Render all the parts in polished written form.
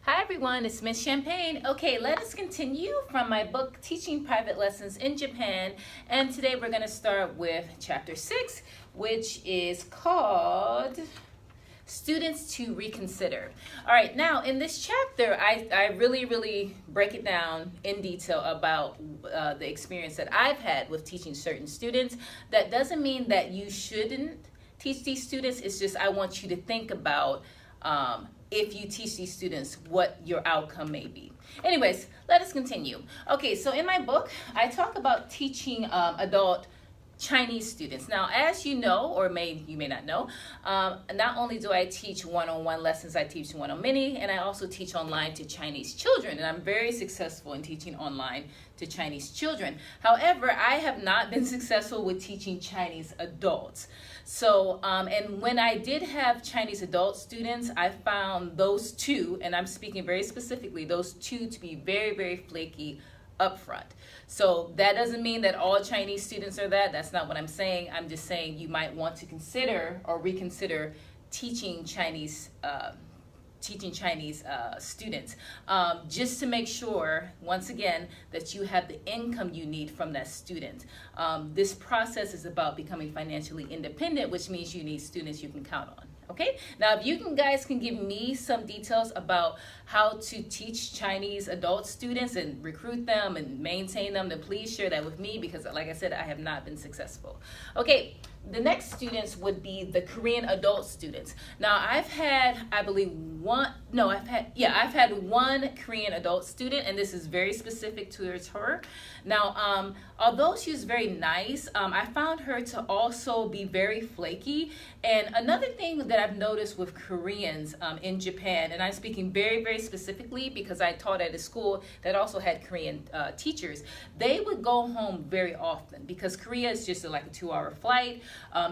Hi everyone, it's Miss Champagne. Okay, let us continue from my book, Teaching Private Lessons in Japan. And today we're going to start with chapter 6, which is called Students to Reconsider. All right, now in this chapter, I really break it down in detail about the experience that I've had with teaching certain students. That doesn't mean that you shouldn't teach these students. It's just I want you to think about if you teach these students, what your outcome may be. Anyways, let us continue. Okay, so in my book, I talk about teaching adult Chinese students. Now, as you know, or you may not know, not only do I teach one-on-one lessons, I teach one-on-many, and I also teach online to Chinese children, and I'm very successful in teaching online to Chinese children. However, I have not been successful with teaching Chinese adults. So, and when I did have Chinese adult students, I found those two, and I'm speaking very specifically, those two to be very flaky upfront. So that doesn't mean that all Chinese students are that. That's not what I'm saying. I'm just saying you might want to consider or reconsider teaching Chinese students, just to make sure, once again, that you have the income you need from that student. This process is about becoming financially independent, which means you need students you can count on. Okay, now if you guys can give me some details about how to teach Chinese adult students and recruit them and maintain them, then please share that with me, because like I said, I have not been successful. Okay, the next students would be the Korean adult students. Now I've had, I believe I've had one Korean adult student, and this is very specific towards her. Now, although she was very nice, I found her to also be very flaky. And another thing that I've noticed with Koreans in Japan, and I'm speaking very specifically because I taught at a school that also had Korean teachers, they would go home very often because Korea is just like a 2-hour flight.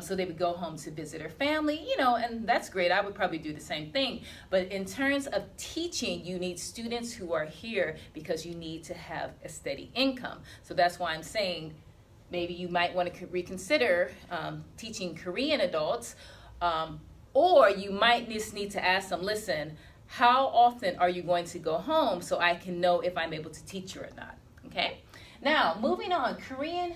So they would go home to visit her family, and that's great. I would probably do the same thing. But in terms of teaching, you need students who are here because you need to have a steady income. So that's why I'm saying maybe you might want to reconsider teaching Korean adults, or you might just need to ask them, listen, how often are you going to go home so I can know if I'm able to teach you or not, okay? Now, moving on, Korean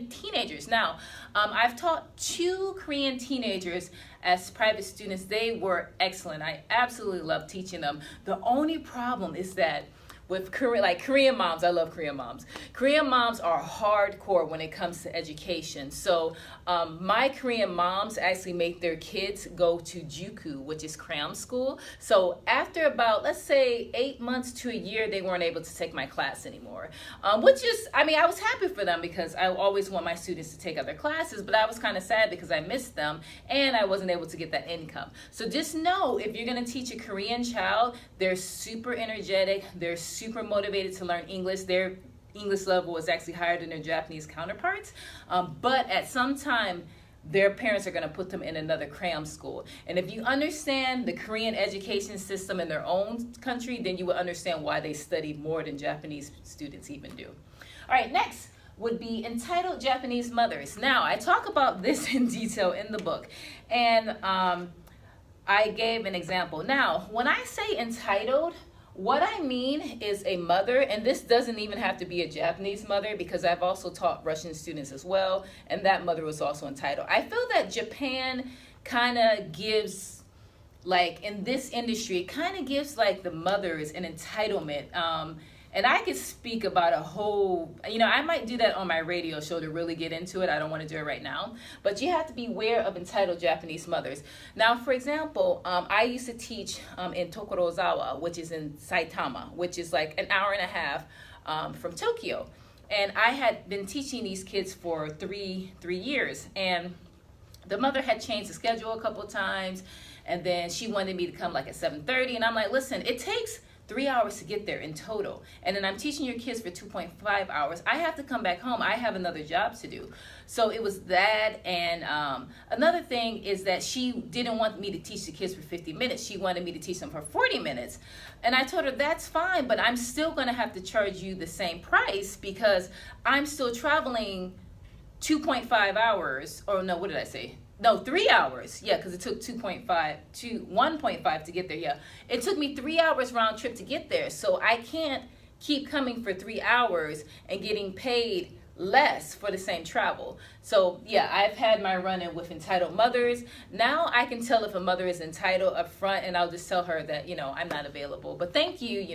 teenagers. Now, I've taught 2 Korean teenagers as private students. They were excellent. I absolutely love teaching them. The only problem is that with Korean moms, I love Korean moms. Korean moms are hardcore when it comes to education. So my Korean moms actually make their kids go to Juku, which is cram school. So after about, let's say, 8 months to a year, they weren't able to take my class anymore. Which is, I was happy for them because I always want my students to take other classes, but I was kind of sad because I missed them and I wasn't able to get that income. So just know, if you're going to teach a Korean child, they're super energetic, they're super motivated to learn English. Their English level is actually higher than their Japanese counterparts, but at some time their parents are going to put them in another cram school. And if you understand the Korean education system in their own country, then you will understand why they study more than Japanese students even do. All right, next would be entitled Japanese mothers. Now, I talk about this in detail in the book, and I gave an example. Now, when I say entitled, what I mean is a mother, and this doesn't even have to be a Japanese mother because I've also taught Russian students as well, and that mother was also entitled. I feel that Japan kind of gives, like in this industry, it kind of gives like the mothers an entitlement. And I could speak about a whole, I might do that on my radio show to really get into it. I don't want to do it right now. But you have to be aware of entitled Japanese mothers. Now, for example, I used to teach in Tokorozawa, which is in Saitama, which is like an hour and a half from Tokyo. And I had been teaching these kids for three years. And the mother had changed the schedule a couple of times. And then she wanted me to come like at 7:30. And I'm like, listen, it takes 3 hours to get there in total, and then I'm teaching your kids for 2.5 hours. I have to come back home. I have another job to do. So it was that, and another thing is that she didn't want me to teach the kids for 50 minutes. She wanted me to teach them for 40 minutes. And I told her, that's fine, but I'm still going to have to charge you the same price because I'm still traveling 2.5 hours, or no, what did I say? No, 3 hours. Yeah, because it took 2.5 to 1.5 to get there. Yeah, it took me 3 hours round trip to get there. So I can't keep coming for 3 hours and getting paid less for the same travel. So yeah, I've had my run-in with entitled mothers. Now I can tell if a mother is entitled up front, and I'll just tell her that, I'm not available. But thank you,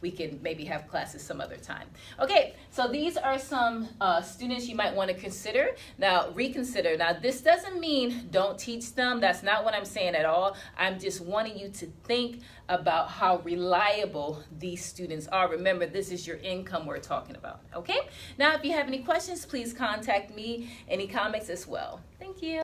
we can maybe have classes some other time. Okay, so these are some students you might want to consider. Now, reconsider. Now, this doesn't mean don't teach them. That's not what I'm saying at all. I'm just wanting you to think about how reliable these students are. Remember, this is your income we're talking about, okay? Now, if you have any questions, please contact me. Any comments as well. Thank you.